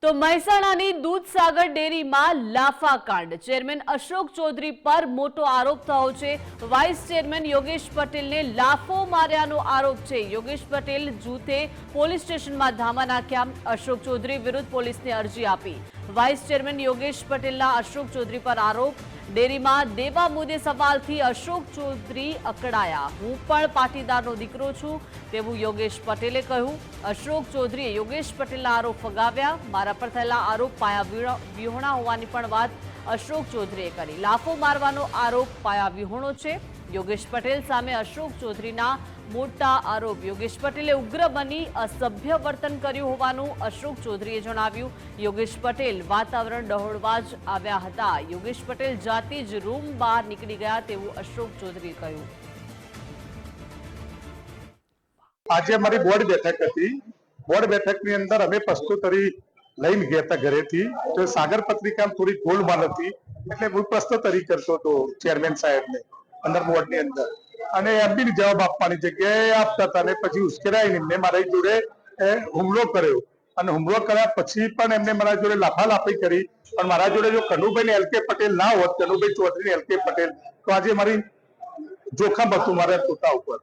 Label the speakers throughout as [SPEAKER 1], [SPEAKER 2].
[SPEAKER 1] તો મહેસાણાની દૂધસાગર ડેરીમાં લાફાકાંડ. ચેરમેન અશોક ચૌધરી પર મોટો આરોપ થયો છે. વાઇસ ચેરમેન યોગેશ પટેલને લાફો માર્યાનો આરોપ છે. યોગેશ પટેલ જૂથે પોલીસ સ્ટેશનમાં ધામા નાખ્યા. અશોક ચૌધરી વિરુદ્ધ પોલીસને અરજી આપી. વાઇસ ચેરમેન યોગેશ પટેલના અશોક ચૌધરી પર આરોપ. ડેરીમાં દેવા મુદ્દે સવાલથી અશોક ચૌધરી અકળાયા. હું પણ પાટીદારનો દીકરો છું તેવું યોગેશ પટેલે કહ્યું. અશોક ચૌધરીએ યોગેશ પટેલના આરોપ ફગાવ્યા. મારા પર થયેલા આરોપ પાયા વિહોણા હોવાની પણ વાત અશોક ચૌધરીએ કરી. લાફો મારવાનો આરોપ પાયા વિહોણો છે. યોગેશ પટેલ સામે અશોક ચૌધરીના મોટા આરોપ. યોગેશ પટેલે ઉગ્ર બની અસભ્ય વર્તન કર્યું હોવાનું અશોક ચૌધરીએ જણાવ્યું. યોગેશ પટેલ વાતાવરણ ડહોળવા જ આવ્યા હતા. યોગેશ પટેલ જાતે જ રૂમ બહાર નીકળી ગયા તેવું અશોક ચૌધરીએ કહ્યું.
[SPEAKER 2] આજે અમારી બોર્ડ બેઠક હતી. બોર્ડ બેઠકની અંદર અમે પ્રશ્નોત્તરી લઈને ગયા હતા ઘરેથી. તો સાગર પત્રિકા થોડી ગોલમાલ હતી એટલે હું પ્રશ્નોત્તરી કરતો હતો ચેરમેન સાહેબને અંદર બોર્ડની અંદર, અને એમ બી જવાબ આપવાની જગ્યાએ આપતા હતા. અને પછી ઉશ્કેરાઈને એમને મારી જોડે હુમલો કર્યો, અને હુમલો કર્યા પછી પણ એમને મારા જોડે લાફાલાફી કરી. પણ મારા જોડે જો કનુભાઈ એલ કે પટેલ ના હોત, કનુભાઈ ચૌધરી એલ કે પટેલ, તો આજે મારી જોખમ હતું મારા પોતા ઉપર.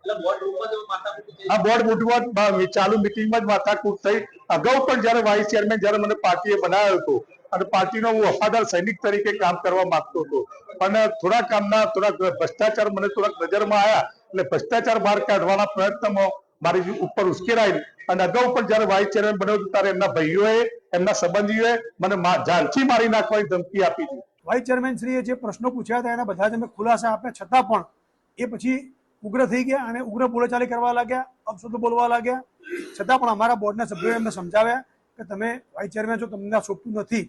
[SPEAKER 2] આ બોર્ડ મૂટવા ચાલુ મિટિંગમાં જ માથાકૂટ થઈ. અગાઉ પણ જયારે વાઇસ ચેરમેન જયારે મને પાર્ટીએ બનાવ્યો હતો અને પાર્ટીનો હું વફાદાર સૈનિક તરીકે કામ કરવા માંગતો હતો, પણ થોડા કામના થોડા ભ્રષ્ટાચાર મને થોડાક નજરમાં આવ્યા એટલે ભ્રષ્ટાચાર બહાર કાઢવાના પ્રયત્નમાં મારી ઉપર ઉશ્કેરાય. અને અગાઉ પણ જયારે વાઇસ ચેરમેન બન્યો હતો ત્યારે એમના ભાઈઓએ એમના સંબંધીઓએ મને જાનથી મારી નાખવાની ધમકી આપી હતી.
[SPEAKER 3] વાઇસ ચેરમેન શ્રીએ જે પ્રશ્નો પૂછ્યા હતા એના બધા જ અમે ખુલાસા આપ્યા, છતાં પણ એ પછી ઉગ્ર થઈ ગયા અને ઉગ્ર બોલાચાલી કરવા લાગ્યા, અપશબ્દો બોલવા લાગ્યા. છતાં પણ અમારા બોર્ડના સભ્યોએ એમને સમજાવ્યા કે તમે વાઇસ ચેરમેન છો, તમને શોભતું નથી.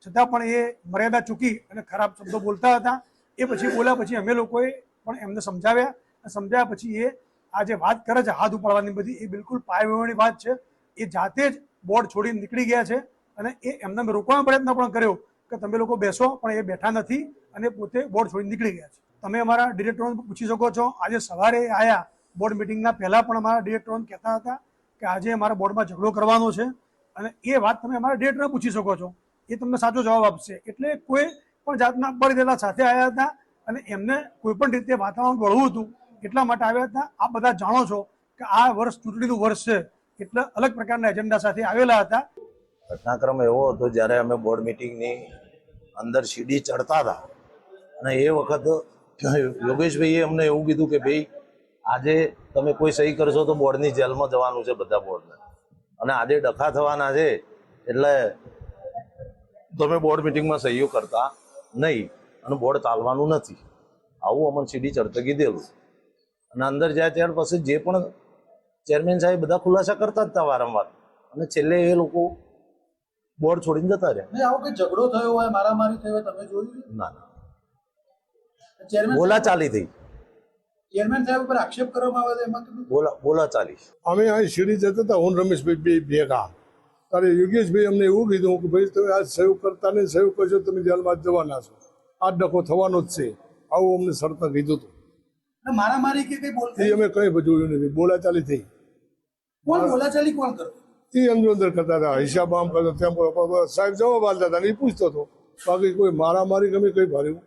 [SPEAKER 3] છતાં પણ એ મર્યાદા ચૂકી અને ખરાબ શબ્દો બોલતા હતા. એ પછી બોલ્યા પછી અમે લોકોએ પણ એમને સમજાવ્યા. સમજાયા પછી એ આ જે વાત કરે છે હાથ ઉપાડવાની બધી, એ બિલકુલ પાયાની વાત છે. એ જાતે જ બોર્ડ છોડીને નીકળી ગયા છે અને એ એમને રોકવાનો પ્રયત્ન પણ કર્યો કે તમે લોકો બેસો, પણ એ બેઠા નથી અને પોતે બોર્ડ છોડીને નીકળી ગયા છે. તમે અમારા ડિરેક્ટરોને પૂછી શકો છો. આજે સવારે આવ્યા બોર્ડ મિટિંગના પહેલા પણ અમારા ડિરેક્ટરોને કહેતા હતા કે આજે અમારા બોર્ડમાં ઝઘડો કરવાનો છે, અને એ વાત તમે અમારા ડિરેક્ટરને પૂછી શકો છો. એ તમને સાચો જવાબ આપશે. એટલે કોઈ પણ જાતના બળદેલા સાથે આવ્યા હતા અને એમને કોઈ પણ રીતે વાતાવરણ વળવું હતું એટલા માટે આવ્યા હતા. આપ બધા જાણો છો કે આ વર્ષ ચૂંટણીનું વર્ષ છે એટલે અલગ પ્રકારના એજન્ડા સાથે આવેલા હતા.
[SPEAKER 4] ઘટનાક્રમ એવો હતો જ્યારે અમે બોર્ડ મિટિંગની અંદર સીડી ચડતા હતા અને એ વખત યોગેશભાઈએ અમને એવું કીધું કે ભાઈ આજે તમે કોઈ સહી કરશો તો બોર્ડની જેલમાં જવાનું છે બધા બોર્ડને, અને આજે ડખા થવાના છે એટલે તમે બોર્ડ મિટિંગમાં સહીઓ કરતા નહીં અને બોર્ડ ચાલવાનું નથી. આવું અમને સીડી ચડતા કીધેલું. અને અંદર જાય ત્યાર પછી જે પણ ચેરમેન સાહેબ બધા ખુલાસા કરતા જ હતા વારંવાર, અને છેલ્લે એ લોકો બોર્ડ છોડીને જતા રહ્યા.
[SPEAKER 5] આવો કઈ ઝઘડો થયો હોય, મારામારી થઈ હોય, તમે જોયું?
[SPEAKER 4] ના ના, બોલાચાલી થઈ.
[SPEAKER 5] ચેરમેન સાહેબ ઉપર આક્ષેપ કરવામાં આવે એમાં
[SPEAKER 4] બોલાચાલી.
[SPEAKER 6] અમે અહીં સીડી જતા હતા, હું રમેશભાઈ બે ભેગા. ત્યારે યોગેશભાઈ અમને એવું કીધું કે ભાઈ તમે આ સહયોગ કરતા નહીં, સહયોગ કરશો તમે જેલમાં જવાના છો, આ ડખો થવાનો જ છે, આવું અમને સરતા કીધું હતું.
[SPEAKER 5] મારામારી કે કઈ બોલતી
[SPEAKER 6] અમે કઈ જોયું નથી, બોલાચાલી થઈ.
[SPEAKER 5] કોણ બોલાચાલી કોણ કરતો?
[SPEAKER 6] એ અંદર કરતા હતા, હિસાબ આમ કરતા તેમ, સાહેબ જવાબ આપતા હતા, એ પૂછતો હતો. બાકી કોઈ મારામારી ગમે કઈ ભાર્યું